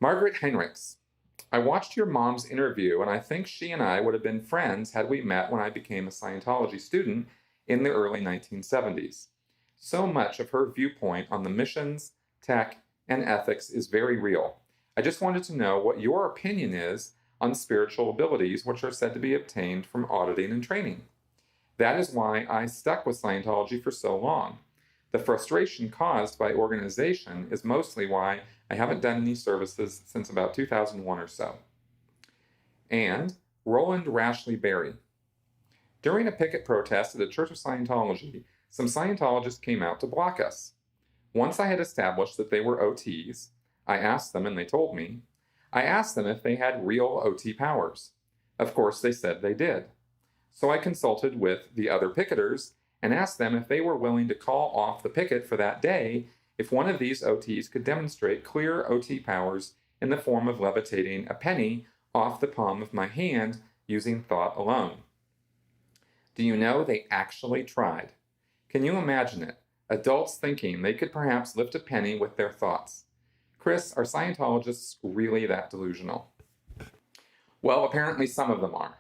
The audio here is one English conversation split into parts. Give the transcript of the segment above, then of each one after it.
Margaret Heinrichs, I watched your mom's interview, and I think she and I would have been friends had we met when I became a Scientology student in the early 1970s. So much of her viewpoint on the missions, tech, and ethics is very real. I just wanted to know what your opinion is on spiritual abilities, which are said to be obtained from auditing and training. That is why I stuck with Scientology for so long. The frustration caused by organization is mostly why I haven't done any services since about 2001 or so. And Roland Rashley Berry. During a picket protest at the Church of Scientology, some Scientologists came out to block us. Once I had established that they were OTs, I asked them and they told me. I asked them if they had real OT powers. Of course, they said they did. So I consulted with the other picketers and asked them if they were willing to call off the picket for that day if one of these OTs could demonstrate clear OT powers in the form of levitating a penny off the palm of my hand using thought alone. Do you know they actually tried? Can you imagine it? Adults thinking they could perhaps lift a penny with their thoughts. Chris, are Scientologists really that delusional? Well, apparently some of them are.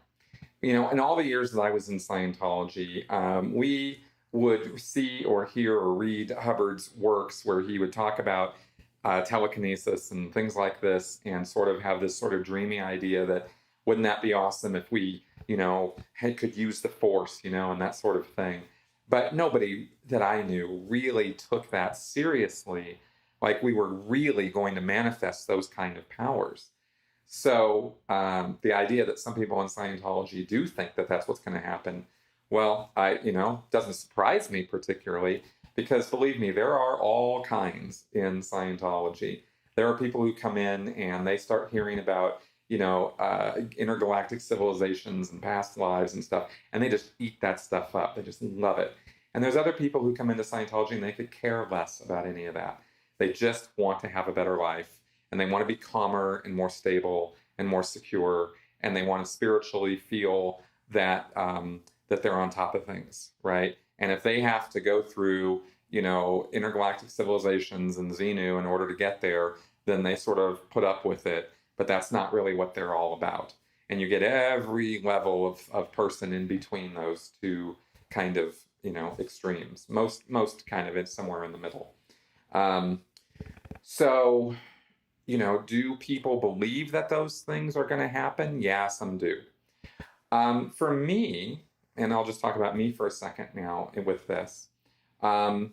In all the years that I was in Scientology, we would see or hear or read Hubbard's works where he would talk about telekinesis and things like this and sort of have this sort of dreamy idea that wouldn't that be awesome if we, could use the force, and that sort of thing. But nobody that I knew really took that seriously, like we were really going to manifest those kind of powers. So the idea that some people in Scientology do think that that's what's going to happen, well, doesn't surprise me particularly because believe me, there are all kinds in Scientology. There are people who come in and they start hearing about, intergalactic civilizations and past lives and stuff, and they just eat that stuff up. They just love it. And there's other people who come into Scientology and they could care less about any of that. They just want to have a better life. And they want to be calmer and more stable and more secure, and they want to spiritually feel that that they're on top of things, right? And if they have to go through, intergalactic civilizations and Xenu in order to get there, then they sort of put up with it. But that's not really what they're all about. And you get every level of person in between those two kind of, extremes. Most kind of it's somewhere in the middle. So. Do people believe that those things are going to happen? Yeah, some do. For me, and I'll just talk about me for a second now with this, I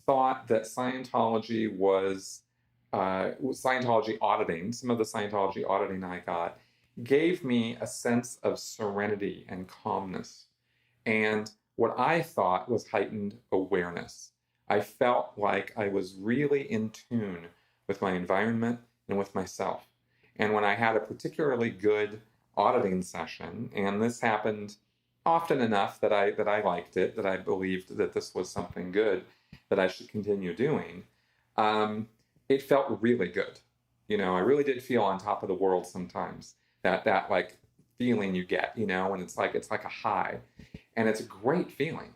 thought that Scientology was Scientology auditing, some of the Scientology auditing I got, gave me a sense of serenity and calmness, and what I thought was heightened awareness. I felt like I was really in tune with my environment and with myself. And when I had a particularly good auditing session, and this happened often enough that I liked it, that I believed that this was something good that I should continue doing, it felt really good. I really did feel on top of the world sometimes. That like feeling you get, and it's like a high, and it's a great feeling.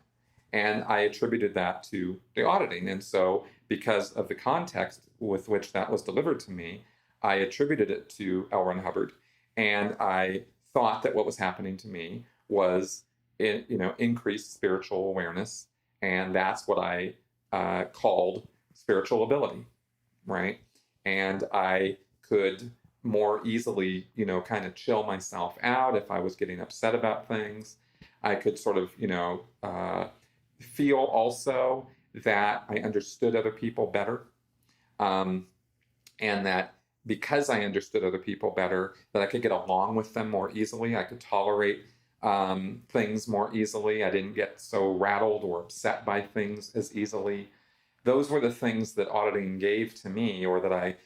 And I attributed that to the auditing. And so because of the context with which that was delivered to me, I attributed it to L. Ron Hubbard. And I thought that what was happening to me was, increased spiritual awareness. And that's what I called spiritual ability, right? And I could more easily, kind of chill myself out if I was getting upset about things. I could sort of, feel also that I understood other people better, and that because I understood other people better, that I could get along with them more easily. I could tolerate things more easily. I didn't get so rattled or upset by things as easily. Those were the things that auditing gave to me, or that I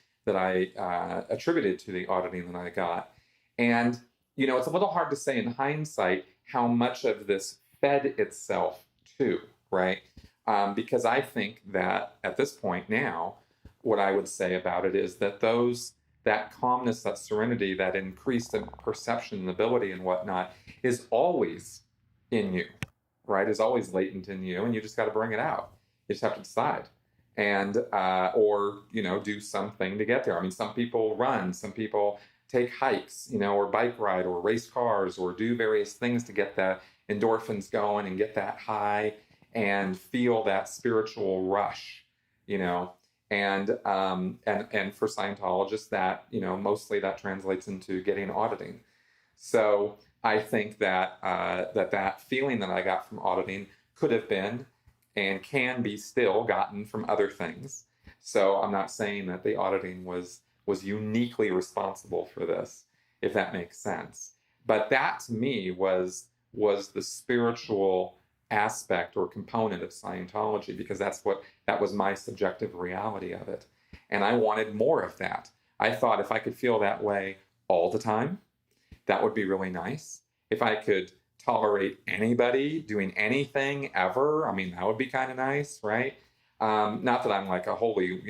attributed to the auditing that I got. And it's a little hard to say in hindsight how much of this fed itself too, right? Because I think that at this point now, what I would say about it is that that calmness, that serenity, that increased perception and ability and whatnot is always in you, right? Is always latent in you, and you just got to bring it out. You just have to decide. and or do something to get there. I mean, some people run, some people take hikes, or bike ride or race cars or do various things to get the endorphins going and get that high and feel that spiritual rush, you know. And for Scientologists, that mostly that translates into getting auditing. So I think that that feeling that I got from auditing could have been and can be still gotten from other things. So I'm not saying that the auditing was uniquely responsible for this, if that makes sense. But that to me was the spiritual aspect or component of Scientology, because that was my subjective reality of it. And I wanted more of that. I thought if I could feel that way all the time, that would be really nice. If I could tolerate anybody doing anything ever, I mean, that would be kind of nice, right? Not that I'm like a holy,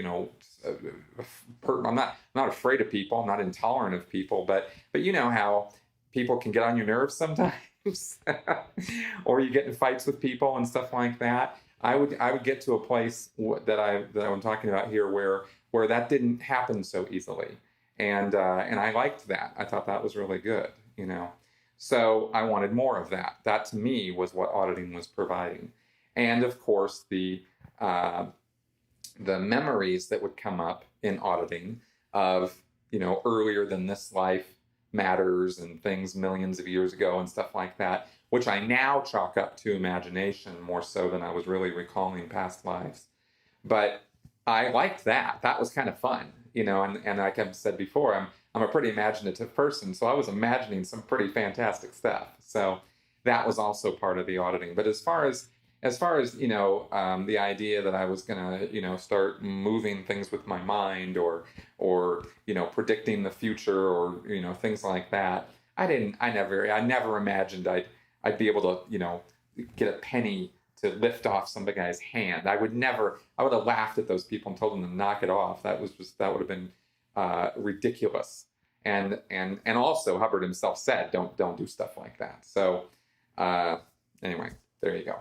I'm not afraid of people. I'm not intolerant of people, but you know how people can get on your nerves sometimes, or you get in fights with people and stuff like that. I would get to a place that I'm talking about here where that didn't happen so easily, and I liked that. I thought that was really good, So I wanted more of that. That to me was what auditing was providing, and of course the memories that would come up in auditing of earlier than this life matters and things millions of years ago and stuff like that, which I now chalk up to imagination more so than I was really recalling past lives. But I liked that. That was kind of fun, and like I've said before, I'm a pretty imaginative person, so I was imagining some pretty fantastic stuff. So that was also part of the auditing. But as far as the idea that I was gonna start moving things with my mind or predicting the future or things like that, I never imagined I'd be able to get a penny to lift off some guy's hand. I would have laughed at those people and told them to knock it off. That would have been ridiculous. And also Hubbard himself said, don't do stuff like that. So anyway, there you go.